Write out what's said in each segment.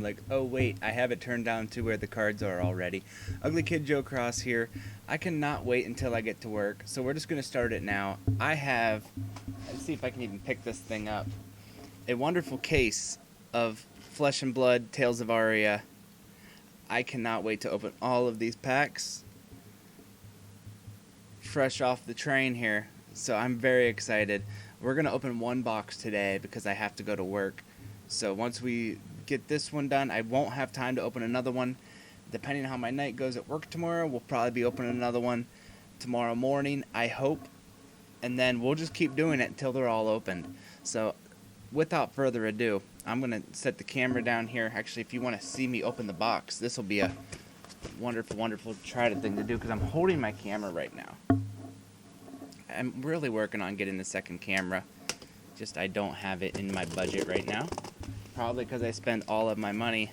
I'm like, oh wait, I have it turned down to where the cards are already. Ugly Kid Joe Cross here. I cannot wait until I get to work, so we're just going to start it now. I have, let's see if I can even pick this thing up, a wonderful case of Flesh and Blood Tales of Aria. I cannot wait to open all of these packs fresh off the train here, so I'm very excited. We're going to open one box today because I have to go to work. So once we get this one done, I won't have time to open another one. Depending on how my night goes at work tomorrow, we'll probably be opening another one tomorrow morning, I hope. And then we'll just keep doing it until they're all opened. So without further ado, I'm going to set the camera down here. Actually, if you want to see me open the box, this will be a wonderful, wonderful thing to do because I'm holding my camera right now. I'm really working on getting the second camera. Just I don't have it in my budget right now. Probably because I spend all of my money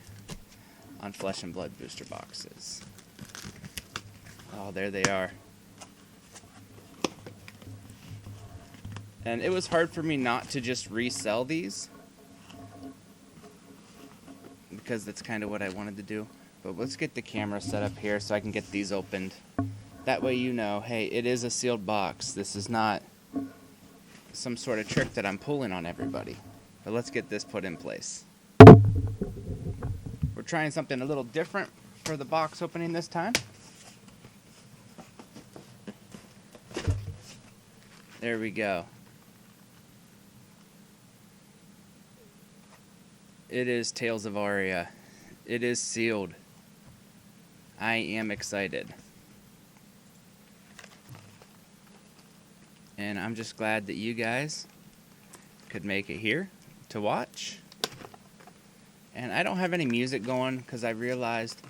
on Flesh and Blood booster boxes. Oh, there they are. And it was hard for me not to just resell these, because that's kind of what I wanted to do. But let's get the camera set up here so I can get these opened. That way you know, hey, it is a sealed box. This is not some sort of trick that I'm pulling on everybody. But let's get this put in place. We're trying something a little different for the box opening this time. There we go. It is Tales of Aria. It is sealed. I am excited. And I'm just glad that you guys could make it here to watch. And I don't have any music going because I realized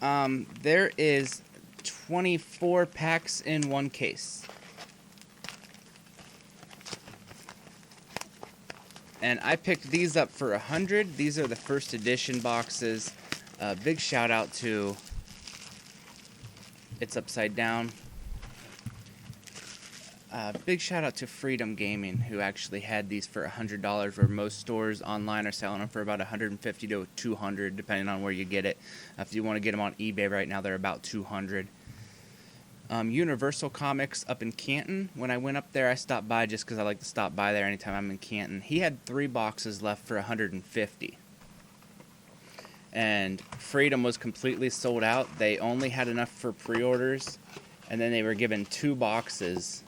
there is 24 packs in one case. And I picked these up for $100. These are the first edition boxes. Big shout out to It's Upside Down. Big shout out to Freedom Gaming, who actually had these for $100, where most stores online are selling them for about $150 to $200, depending on where you get it. If you want to get them on eBay right now, they're about $200. Universal Comics up in Canton. When I went up there, I stopped by just because I like to stop by there anytime I'm in Canton. He had 3 boxes left for $150. And Freedom was completely sold out. They only had enough for pre-orders, and then they were given 2 boxes.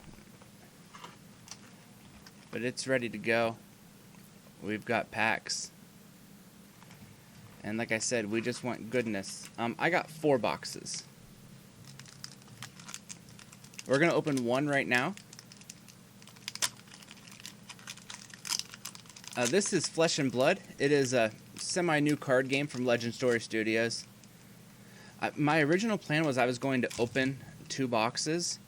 But it's ready to go. We've got packs. And like I said, we just want goodness. I got 4 boxes. We're going to open one right now. This is Flesh and Blood. It is a semi-new card game from Legend Story Studios. My original plan was I was going to open 2 boxes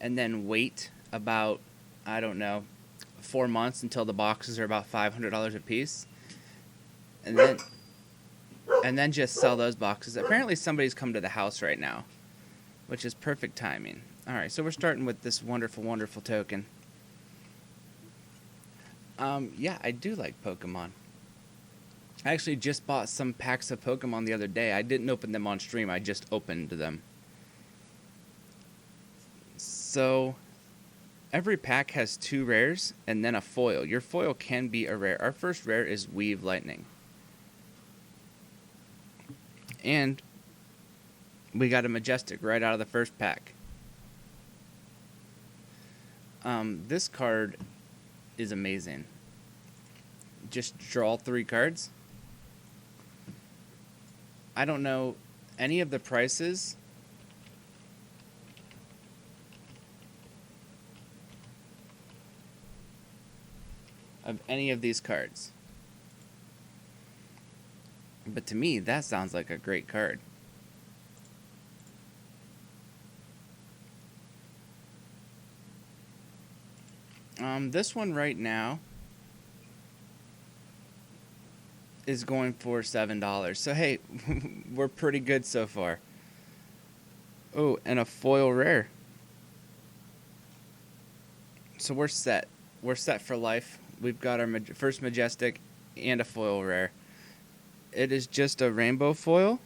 and then wait about, I don't know, 4 months until the boxes are about $500 a piece, and then just sell those boxes. Apparently somebody's come to the house right now, which is perfect timing. Alright, so we're starting with this wonderful, wonderful token. Yeah, I do like Pokemon. I actually just bought some packs of Pokemon the other day. I didn't open them on stream, I just opened them. So every pack has 2 rares and then a foil. Your foil can be a rare. Our first rare is Weave Lightning. And we got a Majestic right out of the first pack. This card is amazing. Just draw 3 cards. I don't know any of the prices. Of any of these cards. But to me, that sounds like a great card. This one right now is going for $7. So hey, we're pretty good so far. Oh, and a foil rare. So we're set. We're set for life. We've got our first Majestic and a foil rare. It is just a rainbow foil,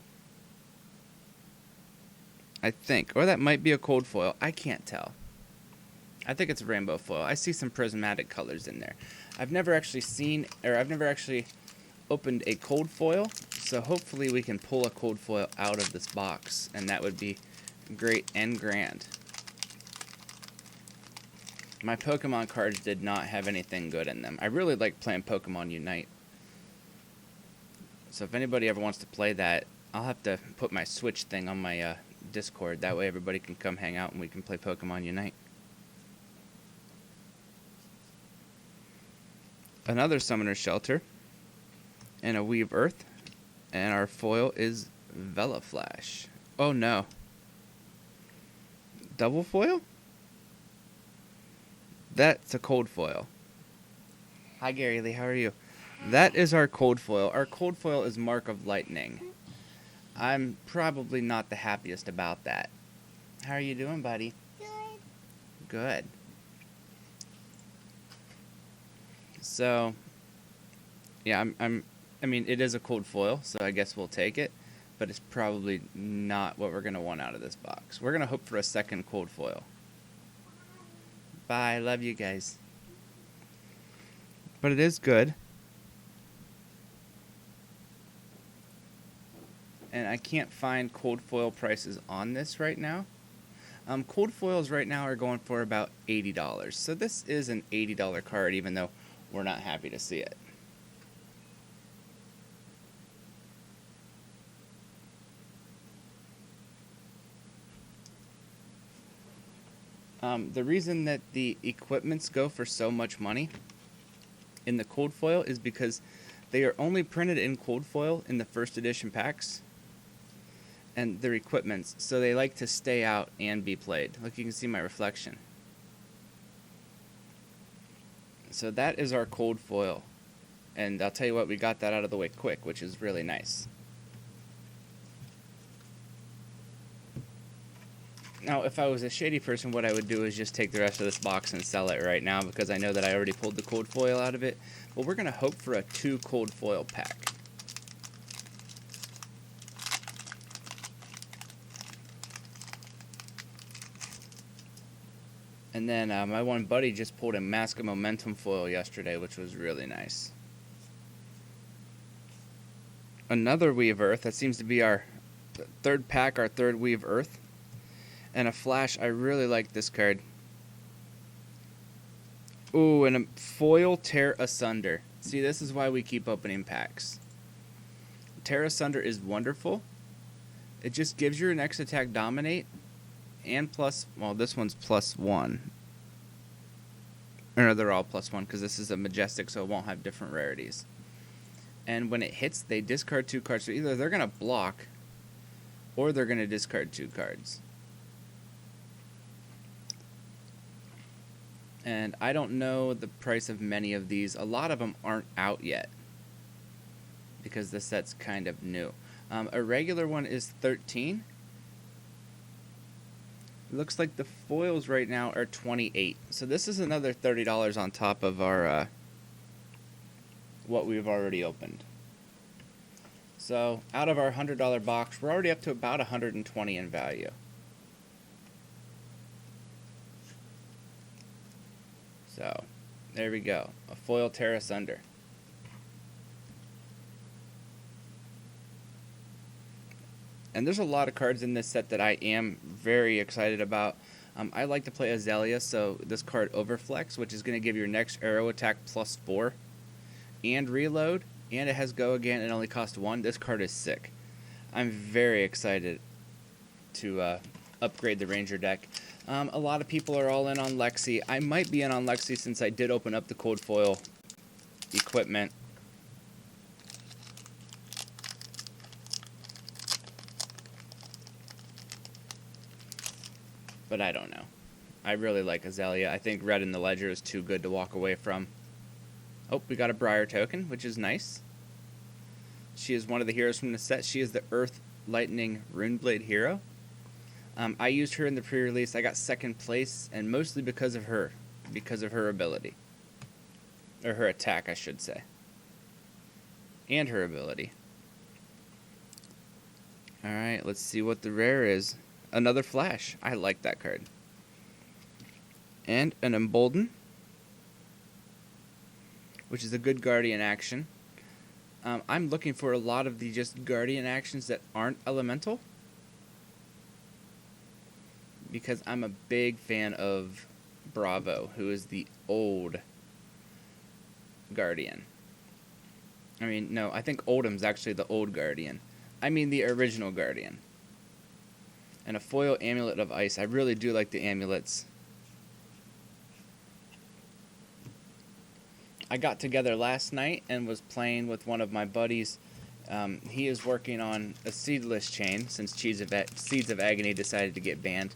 I think. Or that might be a cold foil. I can't tell. I think it's a rainbow foil. I see some prismatic colors in there. I've never actually opened a cold foil, so hopefully we can pull a cold foil out of this box, and that would be great and grand. My Pokemon cards did not have anything good in them. I really like playing Pokemon Unite. So if anybody ever wants to play that, I'll have to put my Switch thing on my Discord. That way everybody can come hang out and we can play Pokemon Unite. Another Summoner's Shelter. And a Weave Earth. And our foil is Velaflash. Oh no. Double foil? That's a cold foil. Hi Gary Lee, how are you? That is our cold foil. Our cold foil is Mark of Lightning. I'm probably not the happiest about that. How are you doing, buddy? Good. Good. So, yeah, I mean, it is a cold foil, so I guess we'll take it, but it's probably not what we're going to want out of this box. We're going to hope for a second cold foil. Bye. Love you guys. But it is good. And I can't find cold foil prices on this right now. Cold foils right now are going for about $80. So this is an $80 card, even though we're not happy to see it. The reason that the equipments go for so much money in the cold foil is because they are only printed in cold foil in the first edition packs. And they're equipments, so they like to stay out and be played. Look, you can see my reflection. So that is our cold foil. And I'll tell you what, we got that out of the way quick, which is really nice. Now, if I was a shady person, what I would do is just take the rest of this box and sell it right now, because I know that I already pulled the cold foil out of it. But we're going to hope for a 2 cold foil pack. And then my one buddy just pulled a Mask of Momentum foil yesterday, which was really nice. Another Weave Earth. That seems to be our third pack, our third Weave Earth. And a Flash. I really like this card. Ooh, and a foil Tear Asunder. See, this is why we keep opening packs. Tear Asunder is wonderful. It just gives your next attack Dominate. And plus, well, this one's +1. Or no, they're all +1 because this is a Majestic, so it won't have different rarities. And when it hits, they discard 2 cards. So either they're going to block, or they're going to discard 2 cards. And I don't know the price of many of these. A lot of them aren't out yet, because the set's kind of new. A regular one is $13. Looks like the foils right now are $28. So this is another $30 on top of our what we've already opened. So out of our $100 box, we're already up to about $120 in value. So there we go. A foil Tear Asunder. And there's a lot of cards in this set that I am very excited about. I like to play Azalea, so this card Overflex, which is going to give your next arrow attack +4 and reload, and it has Go Again and only costs 1. This card is sick. I'm very excited to upgrade the Ranger deck. A lot of people are all in on Lexi. I might be in on Lexi since I did open up the cold foil equipment. But I don't know. I really like Azalea. I think Red in the Ledger is too good to walk away from. Oh, we got a Briar token, which is nice. She is one of the heroes from the set. She is the Earth Lightning Runeblade hero. I used her in the pre-release. I got second place, and mostly because of her ability. Or her attack, I should say. And her ability. Alright, let's see what the rare is. Another Flash. I like that card. And an Embolden, which is a good Guardian action. I'm looking for a lot of the just Guardian actions that aren't elemental, because I'm a big fan of Bravo, who is the old Guardian. I mean, no, I think Odum's actually the old Guardian. I mean the original Guardian. And a foil Amulet of Ice. I really do like the amulets. I got together last night and was playing with one of my buddies. He is working on a seedless chain since Seeds of Agony decided to get banned.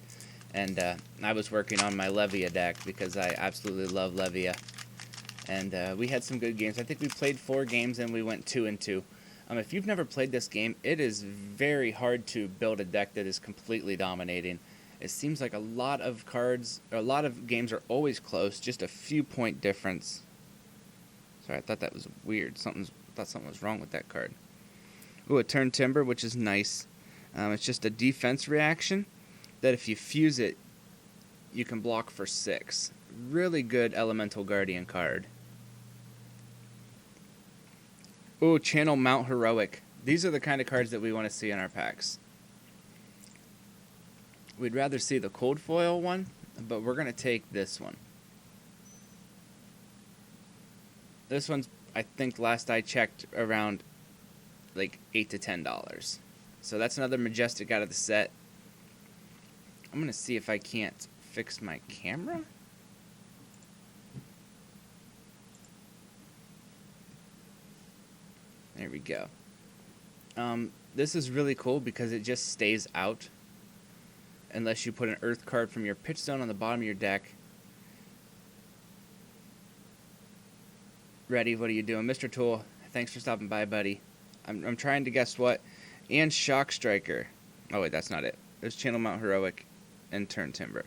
And I was working on my Levia deck because I absolutely love Levia. And we had some good games. I think we played 4 games and we went 2-2. If you've never played this game, it is very hard to build a deck that is completely dominating. It seems like a lot of games are always close, just a few point difference. Sorry, I thought that was weird. Thought something was wrong with that card. Ooh, a Turn Timber, which is nice. It's just a defense reaction that if you fuse it, you can block for 6. Really good Elemental Guardian card. Ooh, Channel Mount Heroic. These are the kind of cards that we want to see in our packs. We'd rather see the cold foil one, but we're going to take this one. This one's, I think last I checked, around like $8 to $10. So that's another Majestic out of the set. I'm going to see if I can't fix my camera. There we go. This is really cool because it just stays out unless you put an Earth card from your pitch zone on the bottom of your deck. Ready, what are you doing? Mr. Tool, thanks for stopping by, buddy. I'm trying to guess what. And Shock Striker. Oh, wait, that's not it. There's Channel Mount Heroic and Turn Timber.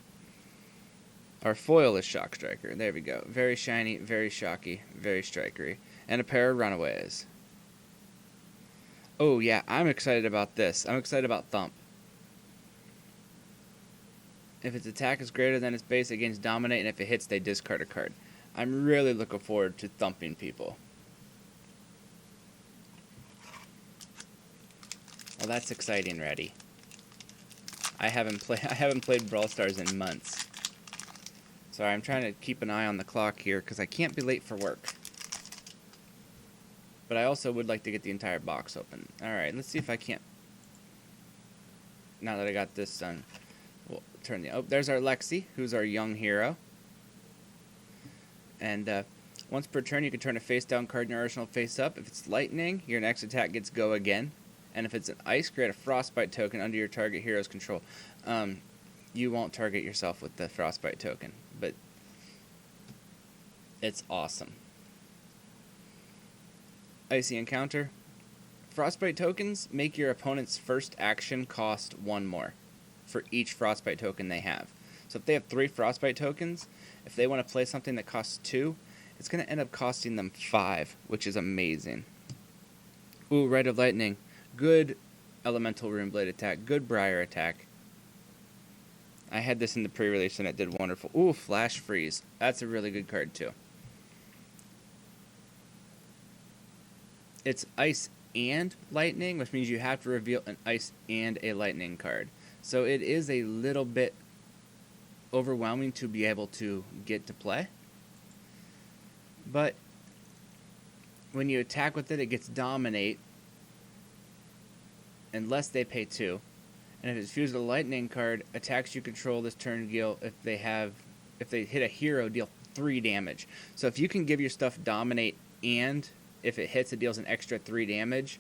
Our foil is Shock Striker. There we go. Very shiny, very shocky, very strikery. And a pair of Runaways. Oh, yeah, I'm excited about this. I'm excited about Thump. If its attack is greater than its base, it gains Dominate, and if it hits, they discard a card. I'm really looking forward to thumping people. Well, that's exciting, Reddy. I haven't played Brawl Stars in months. Sorry, I'm trying to keep an eye on the clock here because I can't be late for work. But I also would like to get the entire box open. Alright, let's see if I can't. Now that I got this done, we'll turn the... Oh, there's our Lexi, who's our young hero. And once per turn, you can turn a face-down card in your arsenal face up. If it's lightning, your next attack gets go again. And if it's an ice, create a frostbite token under your target hero's control. You won't target yourself with the frostbite token, but it's awesome. Icy Encounter. Frostbite tokens make your opponent's first action cost 1 more for each frostbite token they have. So if they have 3 frostbite tokens, if they want to play something that costs 2, it's going to end up costing them 5, which is amazing. Ooh, Rite of Lightning. Good Elemental Runeblade attack. Good Briar attack. I had this in the pre-release and it did wonderful. Ooh, Flash Freeze. That's a really good card too. It's Ice and Lightning, which means you have to reveal an Ice and a Lightning card. So it is a little bit overwhelming to be able to get to play. But when you attack with it, it gets Dominate unless they pay 2. And if it's fused with a Lightning card, attacks you control this turn deal if they hit a hero, deal 3 damage. So if you can give your stuff Dominate and if it hits, it deals an extra 3 damage,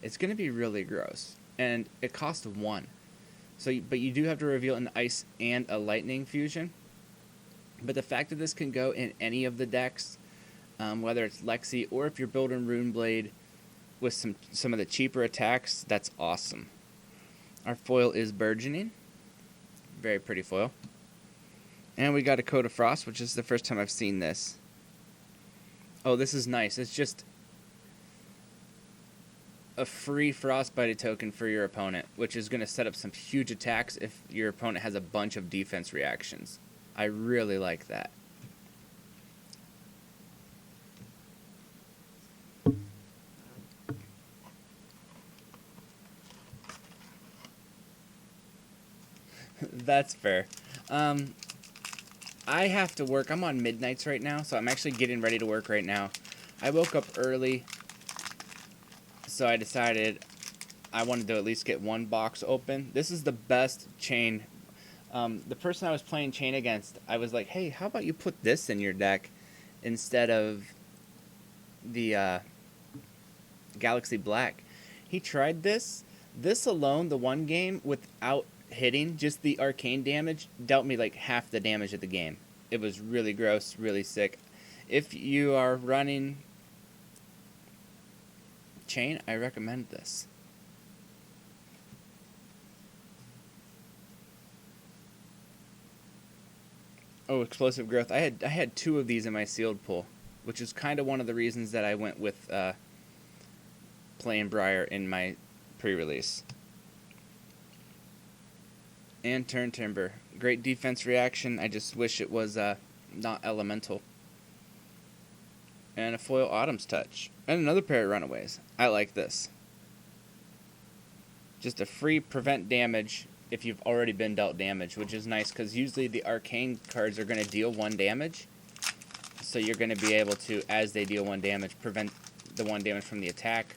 it's going to be really gross. And it costs 1. But you do have to reveal an Ice and a Lightning fusion. But the fact that this can go in any of the decks, whether it's Lexi or if you're building Runeblade with some of the cheaper attacks, that's awesome. Our foil is Burgeoning. Very pretty foil. And we got a Coat of Frost, which is the first time I've seen this. Oh, this is nice. It's just a free Frostbite token for your opponent, which is going to set up some huge attacks if your opponent has a bunch of defense reactions. I really like that. That's fair. I have to work. I'm on midnights right now, so I'm actually getting ready to work right now. I woke up early, so I decided I wanted to at least get one box open. This is the best chain. The person I was playing chain against, I was like, hey, how about you put this in your deck instead of the Galaxy Black? He tried this. This alone, the one game, without hitting, just the arcane damage, dealt me like half the damage of the game. It was really gross, really sick. If you are running chain, I recommend this. Oh, explosive growth. I had 2 of these in my sealed pool, which is kind of one of the reasons that I went with playing Briar in my pre-release. And Turn Timber. Great defense reaction. I just wish it was not elemental. And a foil Autumn's Touch. And another pair of Runaways. I like this. Just a free prevent damage if you've already been dealt damage, which is nice because usually the arcane cards are going to deal 1 damage. So you're going to be able to, as they deal 1 damage, prevent the 1 damage from the attack.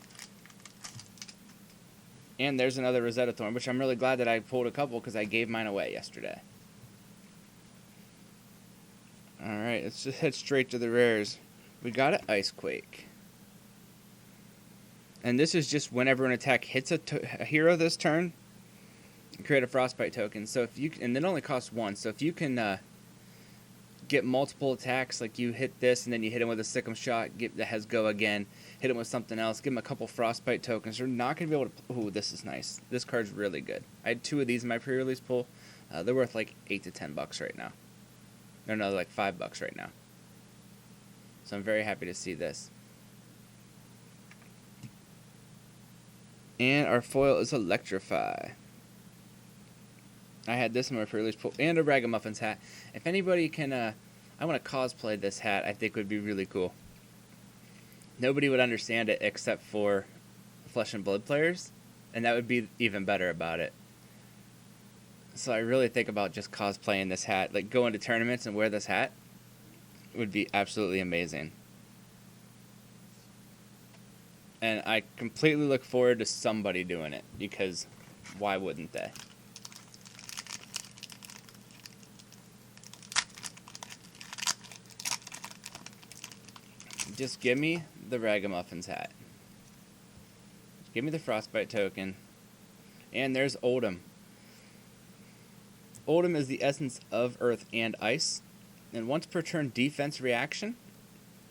And there's another Rosetta Thorn, which I'm really glad that I pulled a couple because I gave mine away yesterday. Alright, let's just head straight to the rares. We got an Icequake. And this is just whenever an attack hits a hero this turn, create a Frostbite token. So if you and it only costs 1. So if you can get multiple attacks, like you hit this and then you hit him with a Sick'em Shot that has go again, hit him with something else, give him a couple Frostbite tokens. You're not going to be able to... Ooh, this is nice. This card's really good. I had 2 of these in my pre-release pool. They're worth like $8 to $10 right now. Or no, like $5 right now. So I'm very happy to see this. And our foil is Electrify. I had this in my pre-release pool. And a Ragamuffins hat. If anybody can... I want to cosplay this hat. I think would be really cool. Nobody would understand it except for Flesh and Blood players. And that would be even better about it. So I really think about just cosplaying this hat. Like, go into tournaments and wear this hat would be absolutely amazing. And I completely look forward to somebody doing it. Because why wouldn't they? Just give me the Ragamuffins hat. Give me the Frostbite token. And there's Odum. Odum is the essence of Earth and Ice. And once per turn defense reaction,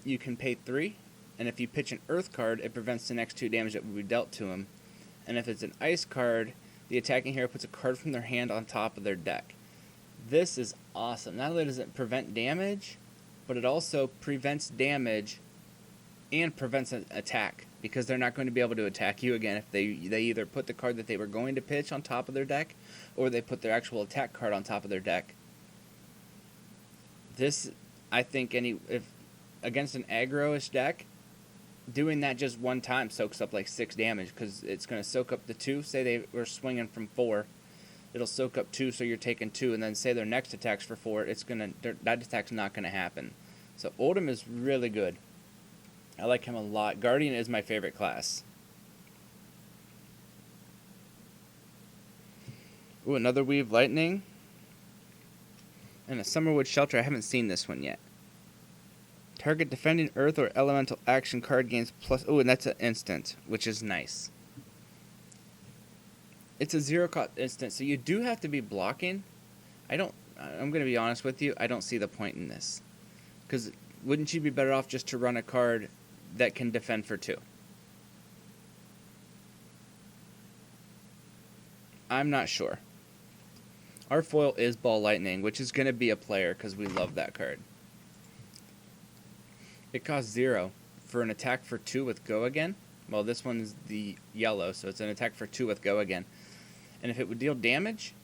you can pay 3. And if you pitch an Earth card, it prevents the next 2 damage that will be dealt to him. And if it's an Ice card, the attacking hero puts a card from their hand on top of their deck. This is awesome. Not only does it prevent damage, but it also prevents damage and prevents an attack, because they're not going to be able to attack you again if they either put the card that they were going to pitch on top of their deck, or they put their actual attack card on top of their deck. This, I think, if against an aggro-ish deck, doing that just one time soaks up like 6 damage, because it's going to soak up the 2. Say they were swinging from 4, it'll soak up 2, so you're taking 2, and then say their next attack's for 4, that attack's not going to happen. So Odum is really good. I like him a lot. Guardian is my favorite class. Ooh, another Weave Lightning. And a Summerwood Shelter. I haven't seen this one yet. Target defending Earth or Elemental action card gains plus... Ooh, and that's an instant, which is nice. It's a 0-cost instant, so you do have to be blocking. I'm going to be honest with you, I don't see the point in this. Because wouldn't you be better off just to run a card that can defend for 2? I'm not sure. Our foil is Ball Lightning, which is going to be a player because we love that card. It costs 0 for an attack for 2 with Go again, Well, this one's the yellow, so it's an attack for 2 with go again. And if it would deal damage,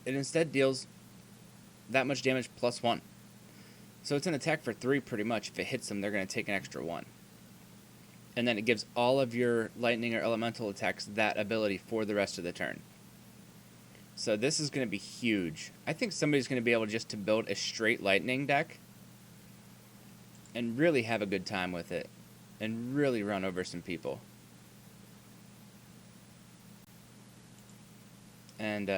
it instead deals that much damage plus 1. So it's an attack for 3 pretty much. If it hits them, they're going to take an extra 1. And then it gives all of your lightning or elemental attacks that ability for the rest of the turn. So this is going to be huge. I think somebody's going to be able just to build a straight lightning deck and really have a good time with it and really run over some people. And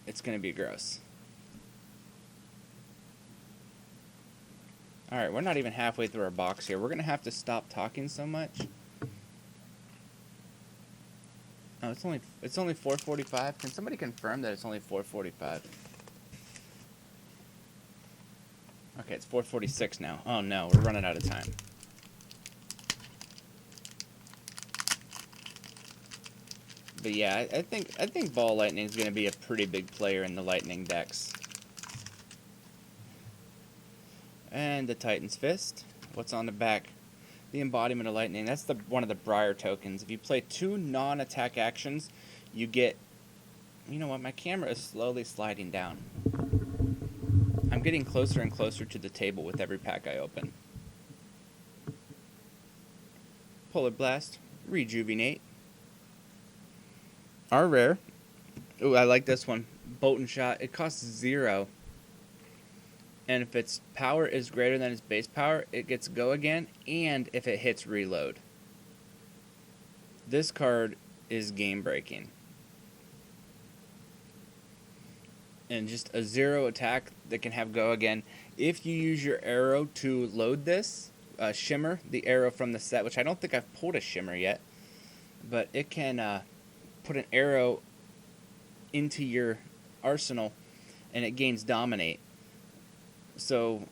it's going to be gross. Alright, we're not even halfway through our box here. We're going to have to stop talking so much. Oh, it's only 4:45. Can somebody confirm that it's only 4:45? Okay, it's 4:46 now. Oh no, we're running out of time. But yeah, I think Ball Lightning is going to be a pretty big player in the Lightning decks. And the Titan's Fist. What's on the back? The Embodiment of Lightning. That's one of the Briar tokens. If you play 2 non-attack actions, you get... You know what? My camera is slowly sliding down. I'm getting closer and closer to the table with every pack I open. Polar Blast. Rejuvenate. Our rare. Ooh, I like this one. Bolt and Shot. It costs 0. And if its power is greater than its base power, it gets go again, and if it hits, reload. This card is game-breaking. And just a 0 attack that can have go again. If you use your arrow to load this, Shimmer, the arrow from the set, which I don't think I've pulled a Shimmer yet, but it can put an arrow into your arsenal, and it gains Dominate. So,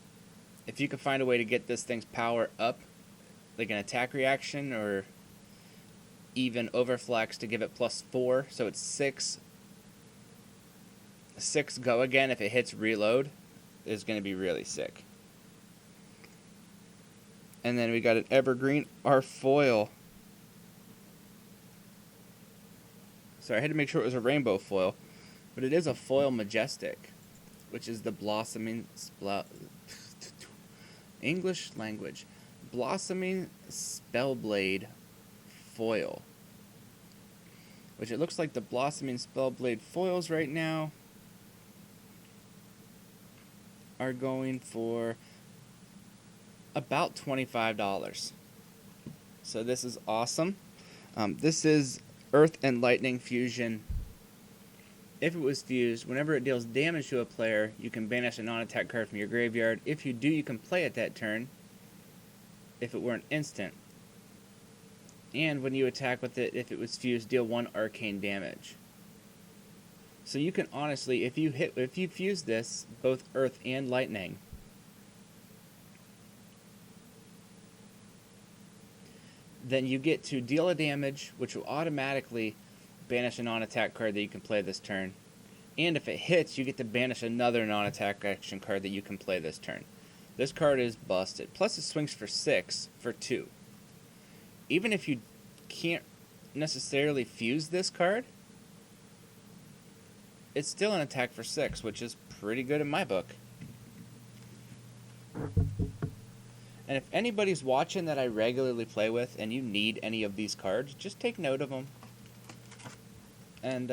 if you can find a way to get this thing's power up, like an attack reaction, or even Overflex to give it +4, so it's 6 go again if it hits reload, is going to be really sick. And then we got an Evergreen, our foil. Sorry, I had to make sure it was a rainbow foil, but it is a foil Majestic, which is the Blossoming English language. Blossoming Spellblade foil. Which it looks like the Blossoming Spellblade foils right now are going for about $25. So this is awesome. This is Earth and Lightning Fusion. If it was fused, whenever it deals damage to a player, you can banish a non-attack card from your graveyard. If you do, you can play it that turn, if it were an instant. And when you attack with it, if it was fused, deal 1 arcane damage. So you can honestly, if you fuse this, both Earth and Lightning, then you get to deal a damage, which will automatically banish a non-attack card that you can play this turn. And if it hits, you get to banish another non-attack action card that you can play this turn. This card is busted. Plus it swings for 6 for 2. Even if you can't necessarily fuse this card, it's still an attack for 6, which is pretty good in my book. And if anybody's watching that I regularly play with and you need any of these cards, just take note of them. And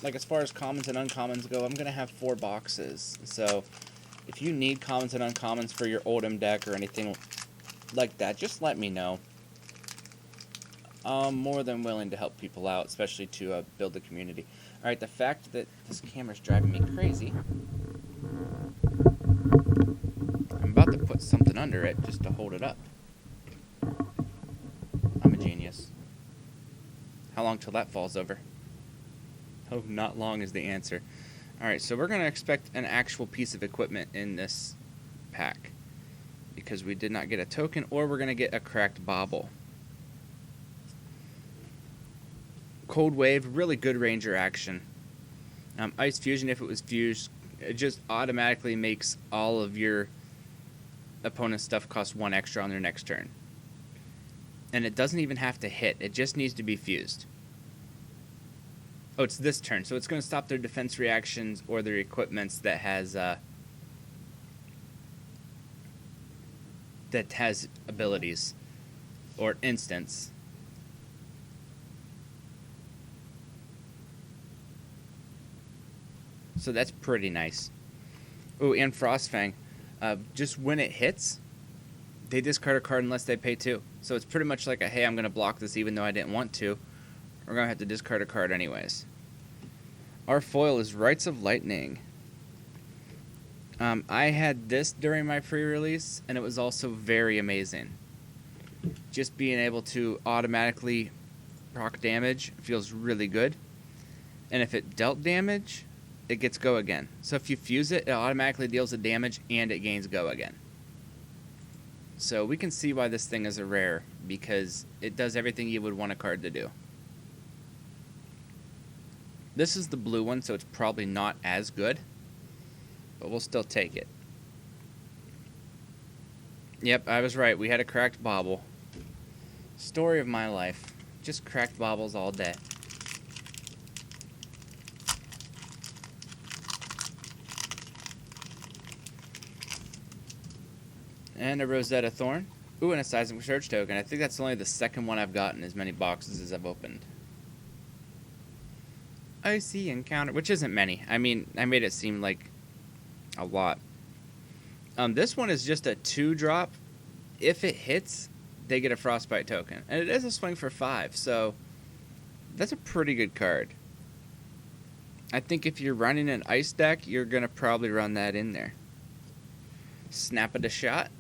like as far as commons and uncommons go, I'm going to have 4 boxes. So if you need commons and uncommons for your Odum deck or anything like that, just let me know. I'm more than willing to help people out, especially to build the community. Alright, the fact that this camera's driving me crazy, I'm about to put something under it just to hold it up. I'm a genius. How long till that falls over? Oh, not long is the answer. Alright, so we're going to expect an actual piece of equipment in this pack, because we did not get a token, or we're going to get a cracked bauble. Cold Wave, really good ranger action. Ice Fusion, if it was fused, it just automatically makes all of your opponent's stuff costs 1 extra on their next turn. And it doesn't even have to hit. It just needs to be fused. Oh, it's this turn. So it's going to stop their defense reactions or their equipments that has abilities or instants. So that's pretty nice. Oh, and Frostfang. Just when it hits, they discard a card unless they pay 2. So it's pretty much like a, hey, I'm going to block this even though I didn't want to. We're going to have to discard a card anyways. Our foil is Rites of Lightning. I had this during my pre-release, and it was also very amazing. Just being able to automatically proc damage feels really good. And if it dealt damage, it gets go again. So if you fuse it, it automatically deals the damage and it gains go again. So we can see why this thing is a rare, because it does everything you would want a card to do. This is the blue one, so it's probably not as good, but we'll still take it. Yep, I was right. We had a cracked bauble. Story of my life. Just cracked baubles all day. And a Rosetta Thorn. Ooh, and a Seismic Surge token. I think that's only the second one I've gotten as many boxes as I've opened. IC Encounter, which isn't many. I mean, I made it seem like a lot. This one is just a 2-drop. If it hits, they get a Frostbite token. And it is a swing for 5, so that's a pretty good card. I think if you're running an ice deck, you're going to probably run that in there. Snap it a shot.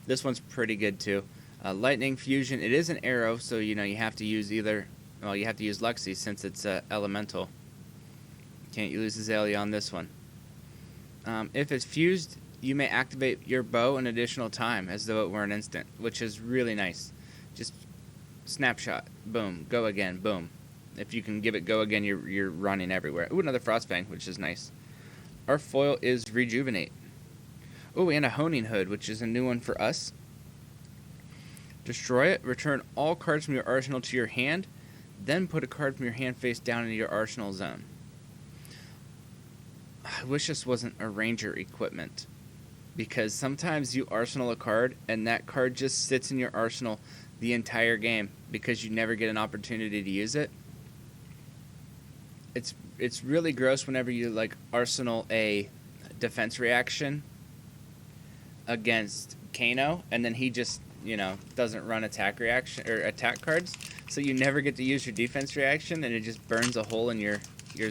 This one's pretty good too. Lightning Fusion. It is an arrow, so you have to use either. Well, you have to use Luxie since it's elemental. Can't use Azalea on this one. If it's fused, you may activate your bow an additional time as though it were an instant, which is really nice. Just snapshot, boom, go again, boom. If you can give it go again, you're running everywhere. Ooh, another Frostfang, which is nice. Our foil is Rejuvenate. Oh, and a Honing Hood, which is a new one for us. Destroy it. Return all cards from your arsenal to your hand. Then put a card from your hand face down into your arsenal zone. I wish this wasn't a ranger equipment, because sometimes you arsenal a card, and that card just sits in your arsenal the entire game because you never get an opportunity to use it. It's really gross whenever you arsenal a defense reaction against Kano, and then he just, doesn't run attack reaction or attack cards, so you never get to use your defense reaction, and it just burns a hole in your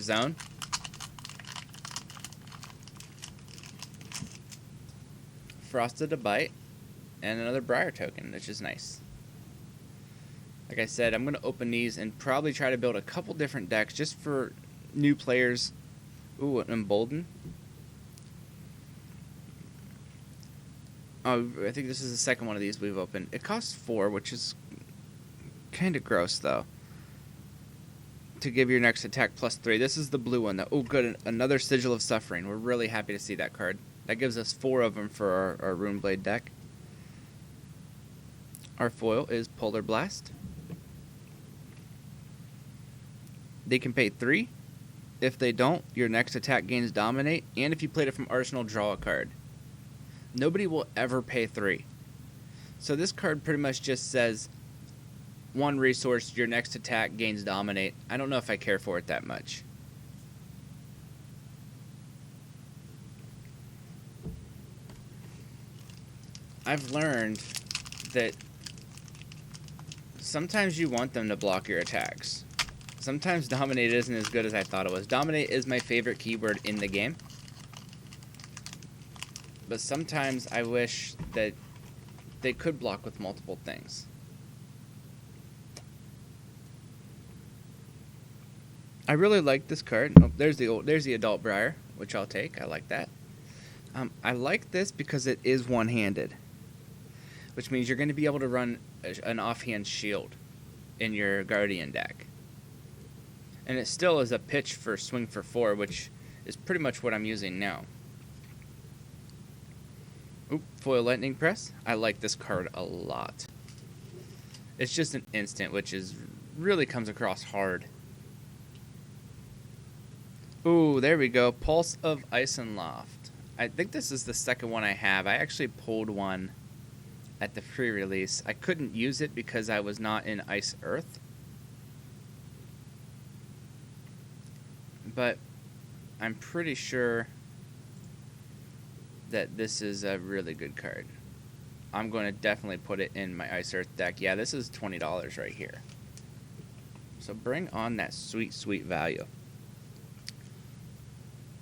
zone. Frosted a Bite, and another Briar token, which is nice. Like I said, I'm going to open these and probably try to build a couple different decks just for new players. Ooh, an Embolden. Oh, I think this is the second one of these we've opened. It costs 4, which is kind of gross, though. To give your next attack +3. This is the blue one, though. Oh, good. Another Sigil of Suffering. We're really happy to see that card. That gives us 4 of them for our Runeblade deck. Our foil is Polar Blast. They can pay 3. If they don't, your next attack gains Dominate, and if you played it from Arsenal, draw a card. Nobody will ever pay 3. So this card pretty much just says 1 resource, your next attack gains Dominate. I don't know if I care for it that much. I've learned that sometimes you want them to block your attacks. Sometimes Dominate isn't as good as I thought it was. Dominate is my favorite keyword in the game. But sometimes I wish that they could block with multiple things. I really like this card. Oh, there's the Adult Briar, which I'll take. I like that. I like this because it is one-handed, which means you're going to be able to run an offhand shield in your Guardian deck. And it still is a pitch for swing for 4, which is pretty much what I'm using now. Oop, foil lightning press. I like this card a lot. It's just an instant, which is really comes across hard. Ooh, there we go. Pulse of Ice and Loft. I think this is the second one I have. I actually pulled one at the pre-release. I couldn't use it because I was not in Ice Earth. But I'm pretty sure that this is a really good card. I'm going to definitely put it in my Ice Earth deck. Yeah, this is $20 right here. So bring on that sweet, sweet value.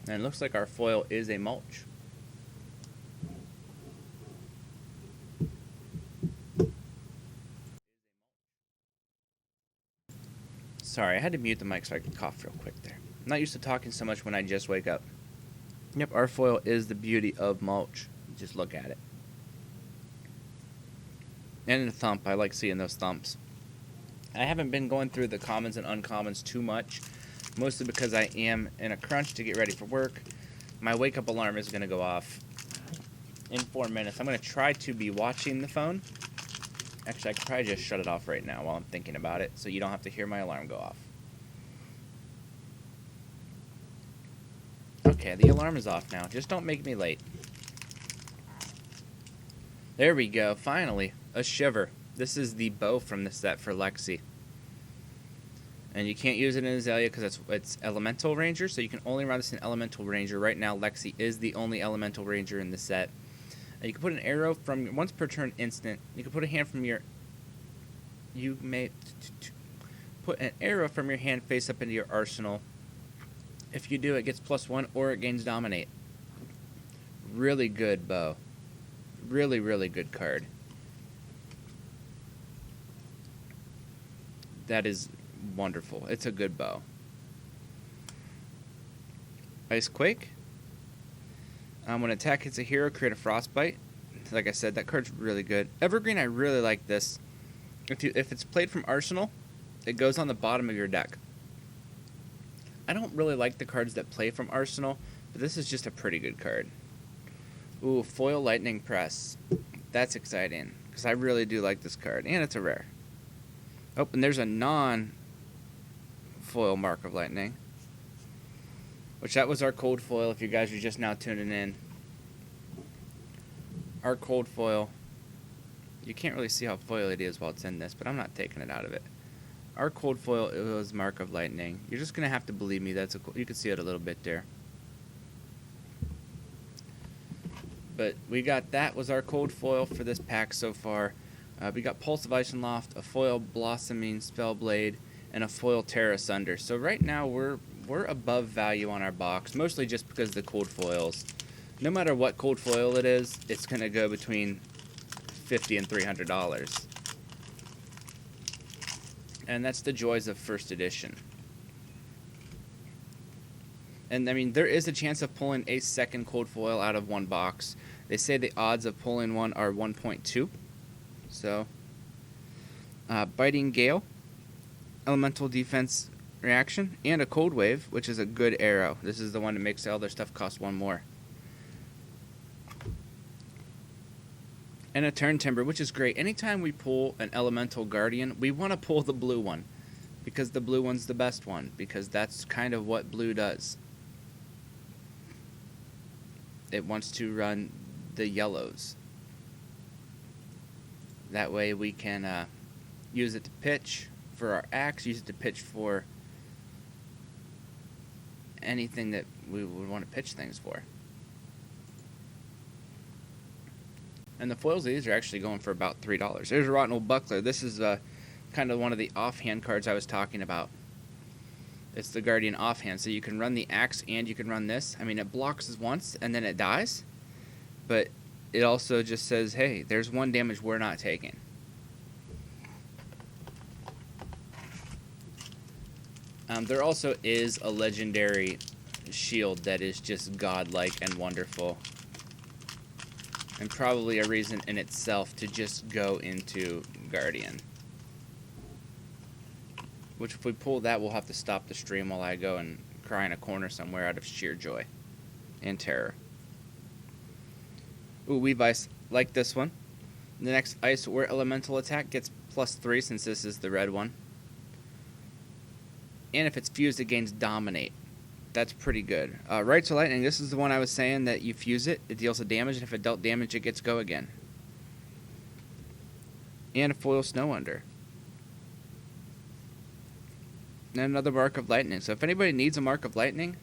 And it looks like our foil is a mulch. Sorry, I had to mute the mic so I could cough real quick there. I'm not used to talking so much when I just wake up. Yep, our foil is the beauty of mulch. Just look at it. And a thump. I like seeing those thumps. I haven't been going through the commons and uncommons too much, mostly because I am in a crunch to get ready for work. My wake-up alarm is going to go off in 4 minutes. I'm going to try to be watching the phone. Actually, I could probably just shut it off right now while I'm thinking about it, so you don't have to hear my alarm go off. Okay, the alarm is off now. Just don't make me late. There we go. Finally, a Shiver. This is the bow from the set for Lexi. And you can't use it in Azalea because it's Elemental Ranger, so you can only run this in Elemental Ranger. Right now, Lexi is the only Elemental Ranger in the set. You can put an arrow from once per turn instant. You can put a hand from your. You may put an arrow from your hand face up into your arsenal. If you do, it gets +1 or it gains Dominate. Really good bow. Really, really good card. That is wonderful. It's a good bow. Ice Quake. When attack hits a hero, create a Frostbite. Like I said, that card's really good. Evergreen, I really like this. If it's played from Arsenal, it goes on the bottom of your deck. I don't really like the cards that play from Arsenal, but this is just a pretty good card. Ooh, Foil Lightning Press. That's exciting, because I really do like this card, and it's a rare. Oh, and there's a non-foil Mark of Lightning. Which that was our cold foil, if you guys are just now tuning in. Our cold foil. You can't really see how foil it is while it's in this, but I'm not taking it out of it. Our cold foil, it was Mark of Lightning. You're just going to have to believe me. You can see it a little bit there. But we got that was our cold foil for this pack so far. We got Pulse of Ice and Loft, a foil Blossoming Spellblade, and a foil Terra Sunder. So right now we're above value on our box, mostly just because of the cold foils. No matter what cold foil it is, it's going to go between $50 and $300. And that's the joys of first edition. And I mean, there is a chance of pulling a second cold foil out of one box. They say the odds of pulling one are 1.2. So, Biting Gale, Elemental Defense Reaction, and a Cold Wave, which is a good arrow. This is the one that makes all their stuff cost one more. And a Turn Timber, which is great. Anytime we pull an Elemental Guardian, we want to pull the blue one, because the blue one's the best one, because that's kind of what blue does. It wants to run the yellows. That way we can use it to pitch for our axe, use it to pitch for anything that we would want to pitch things for. And the foils of these are actually going for about $3. There's a Rotten Old Buckler. This is kind of one of the offhand cards I was talking about. It's the Guardian offhand, so you can run the axe and you can run this. I mean, it blocks once and then it dies, but it also just says, hey, there's one damage we're not taking. There also is a legendary shield that is just godlike and wonderful, and probably a reason in itself to just go into Guardian. Which, if we pull that, we'll have to stop the stream while I go and cry in a corner somewhere out of sheer joy and terror. Ooh, Weave Ice, like this one. The next Ice or Elemental attack gets +3 since this is the red one. And if it's fused, it gains Dominate. That's pretty good. Rites of Lightning, this is the one I was saying that you fuse it, it deals a damage, and if it dealt damage, it gets Go again. And a foil Snow Under. And another Mark of Lightning. So if anybody needs a Mark of Lightning,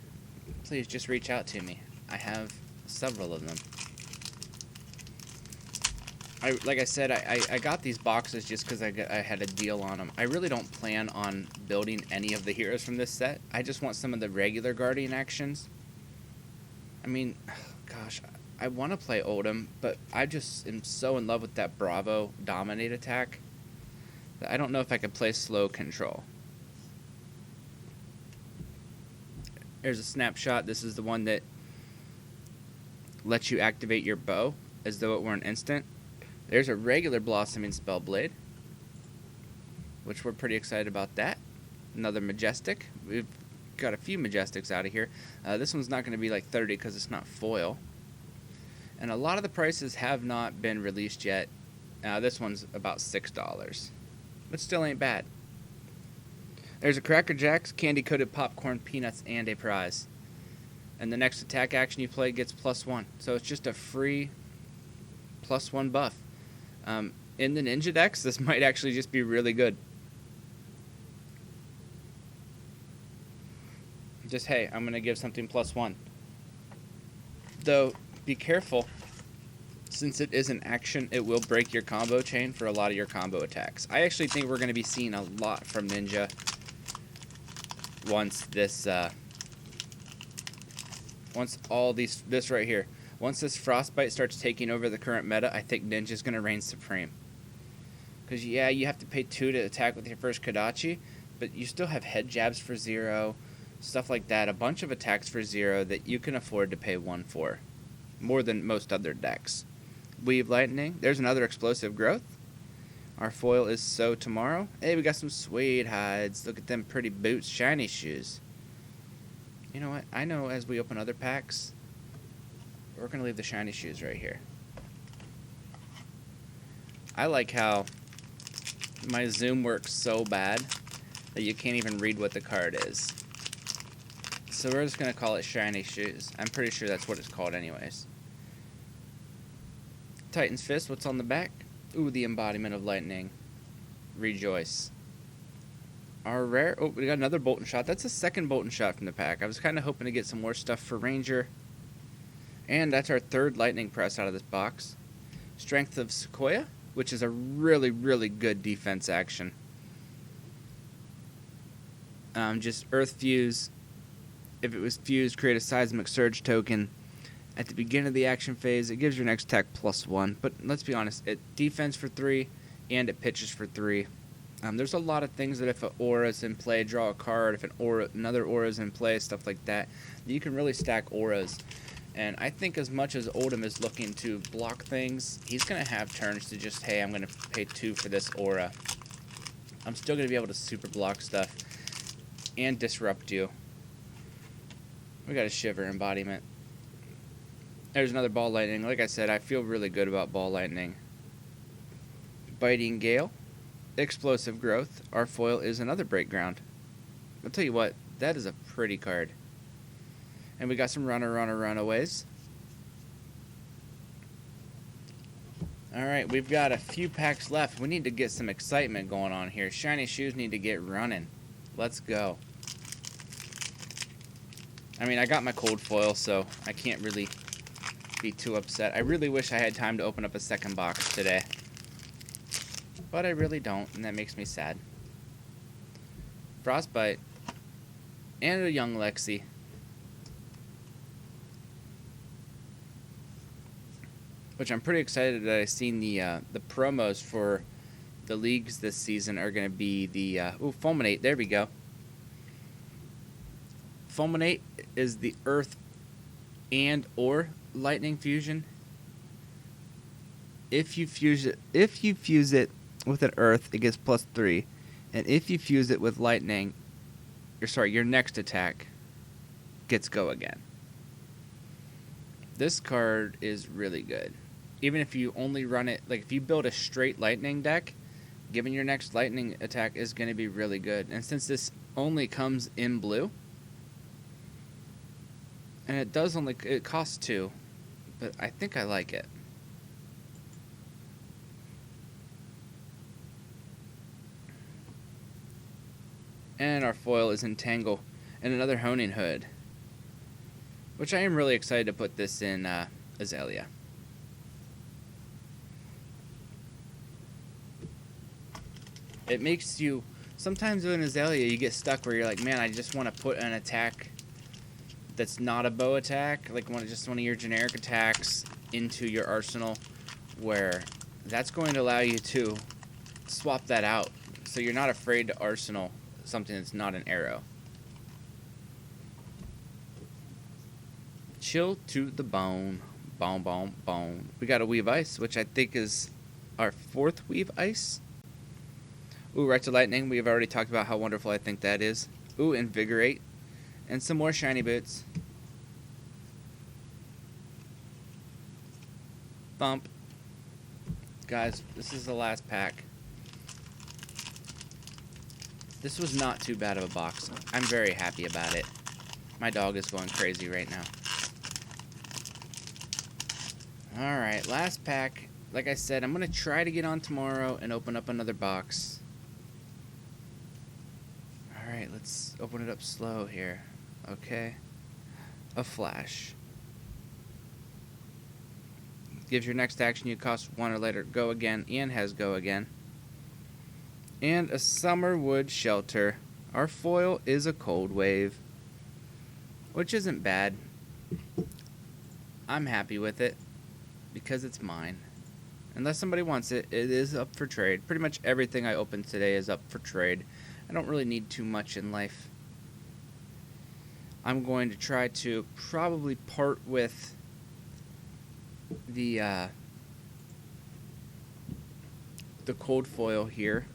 please just reach out to me. I have several of them. Like I said, I got these boxes just because I had a deal on them. I really don't plan on building any of the heroes from this set. I just want some of the regular Guardian actions. I mean, gosh, I want to play Odum, but I just am so in love with that Bravo Dominate attack that I don't know if I could play Slow Control. There's a snapshot. This is the one that lets you activate your bow as though it were an instant. There's a regular Blossoming Spellblade, which we're pretty excited about that. Another Majestic. We've got a few Majestics out of here. This one's not going to be like 30 because it's not foil. And a lot of the prices have not been released yet. This one's about $6, but still ain't bad. There's a Cracker Jacks, candy-coated popcorn, peanuts, and a prize. And the next attack action you play gets +1. So it's just a free +1 buff. In the Ninja decks, this might actually just be really good. Just, hey, I'm going to give something +1. Though, be careful. Since it is an action, it will break your combo chain for a lot of your combo attacks. I actually think we're going to be seeing a lot from Ninja once this, once all these, this right here. Once this Frostbite starts taking over the current meta, I think Ninja's going to reign supreme. Because, yeah, you have to pay 2 to attack with your first Kodachi, but you still have head jabs for 0, stuff like that. A bunch of attacks for 0 that you can afford to pay 1 for. More than most other decks. Weave Lightning. There's another Explosive Growth. Our foil is So Tomorrow. Hey, we got some suede hides. Look at them pretty boots. Shiny shoes. You know what? I know as we open other packs, we're going to leave the shiny shoes right here. I like how my zoom works so bad that you can't even read what the card is. So we're just going to call it shiny shoes. I'm pretty sure that's what it's called anyways. Titan's Fist, what's on the back? Ooh, the embodiment of lightning. Rejoice. Our rare... Oh, we got another Bolton Shot. That's a second Bolton Shot from the pack. I was kind of hoping to get some more stuff for Ranger. And that's our third Lightning Press out of this box. Strength of Sequoia, which is a really, really good defense action. Just Earth Fuse. If it was fused, create a Seismic Surge token. At the beginning of the action phase, it gives your next attack +1. But let's be honest, it defense for 3, and it pitches for 3. There's a lot of things that if an aura's in play, draw a card. If another aura's in play, stuff like that, you can really stack auras. And I think as much as Odum is looking to block things, he's going to have turns to just, hey, I'm going to pay 2 for this aura. I'm still going to be able to super block stuff and disrupt you. We got a Shiver embodiment. There's another Ball Lightning. Like I said, I feel really good about Ball Lightning. Biting Gale. Explosive Growth. Our foil is another Break Ground. I'll tell you what, that is a pretty card. And we got some Runaways. Alright, we've got a few packs left. We need to get some excitement going on here. Shiny shoes need to get running. Let's go. I mean, I got my cold foil, so I can't really be too upset. I really wish I had time to open up a second box today. But I really don't, and that makes me sad. Frostbite. And a young Lexi. Which I'm pretty excited that I've seen the promos for the leagues this season are going to be the... Fulminate. There we go. Fulminate is the Earth and or Lightning fusion. If you fuse it with an Earth, it gets +3, and if you fuse it with Lightning, your next attack gets Go again. This card is really good. even if you only run it, like if you build a straight lightning deck, giving your next lightning attack is going to be really good. And since this only comes in blue, and it costs 2, but I think I like it. And our foil is Entangle and another Honing Hood, which I am really excited to put this in Azalea. It makes you, sometimes in Azalea you get stuck where you're like, man, I just want to put an attack that's not a bow attack, like just one of your generic attacks into your arsenal, where that's going to allow you to swap that out, so you're not afraid to arsenal something that's not an arrow. Chill to the bone. Bone, bone, bone. We got a Weave Ice, which I think is our 4th Weave Ice. Ooh, Right to Lightning. We have already talked about how wonderful I think that is. Ooh, Invigorate. And some more Shiny Boots. Bump. Guys, this is the last pack. This was not too bad of a box. I'm very happy about it. My dog is going crazy right now. Alright, last pack. Like I said, I'm going to try to get on tomorrow and open up another box. Alright, let's open it up slow here. Okay. A Flash. Gives your next action you cost 1 or later. Go again. And has go again. And a Summerwood Shelter. Our foil is a Cold Wave, which isn't bad. I'm happy with it because it's mine. Unless somebody wants it, it is up for trade. Pretty much everything I opened today is up for trade. I don't really need too much in life. I'm going to try to probably part with the cold foil here.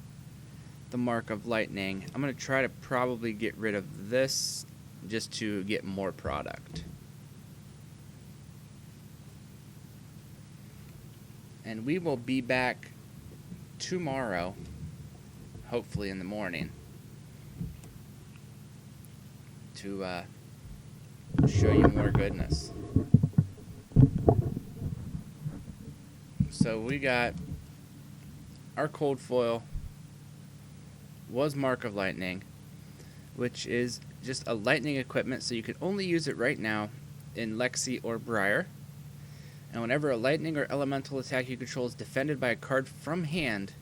The Mark of Lightning. I'm going to try to probably get rid of this just to get more product. And we will be back tomorrow, hopefully in the morning, to show you more goodness. So we got our cold foil was Mark of Lightning, which is just a lightning equipment, so you can only use it right now in Lexi or Briar. And whenever a lightning or elemental attack you control is defended by a card from hand,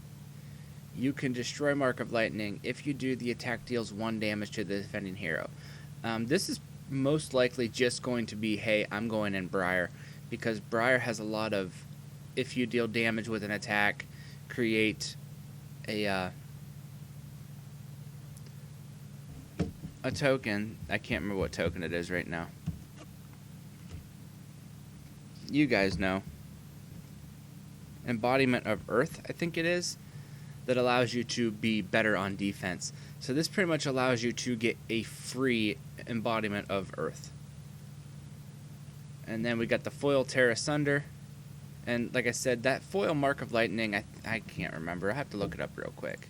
you can destroy Mark of Lightning. If you do, the attack deals 1 damage to the defending hero. This is most likely just going to be, hey, I'm going in Briar, because Briar has a lot of, if you deal damage with an attack, create a token. I can't remember what token it is right now. You guys know. Embodiment of Earth, I think it is, that allows you to be better on defense. So this pretty much allows you to get a free embodiment of Earth. And then we got the foil Tear Asunder. And like I said, that foil Mark of Lightning, I can't remember. I have to look it up real quick.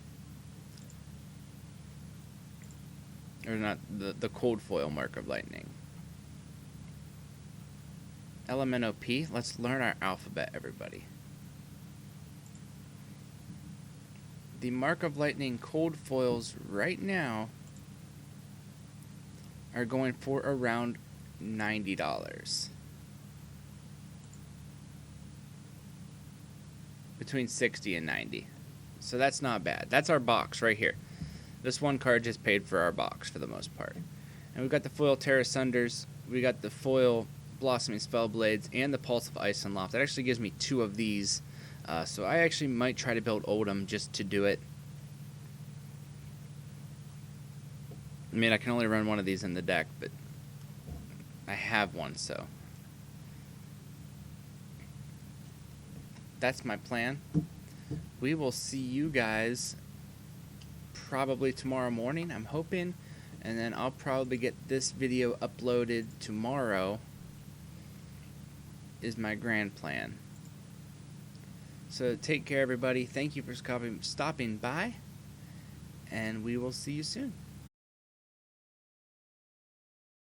Or not, the cold foil Mark of Lightning. LMNOP. Let's learn our alphabet, everybody. The Mark of Lightning cold foils right now are going for around $90. Between 60 and 90. So that's not bad. That's our box right here. This one card just paid for our box for the most part. And we've got the foil Tear Asunders. We got the foil Blossoming Spellblades and the Pulse of Ice and Loft. That actually gives me 2 of these. So I actually might try to build Odum just to do it. I mean, I can only run one of these in the deck, but I have one, so that's my plan. We will see you guys probably tomorrow morning, I'm hoping, and then I'll probably get this video uploaded tomorrow is my grand plan. So take care, everybody. Thank you for stopping by, and we will see you soon.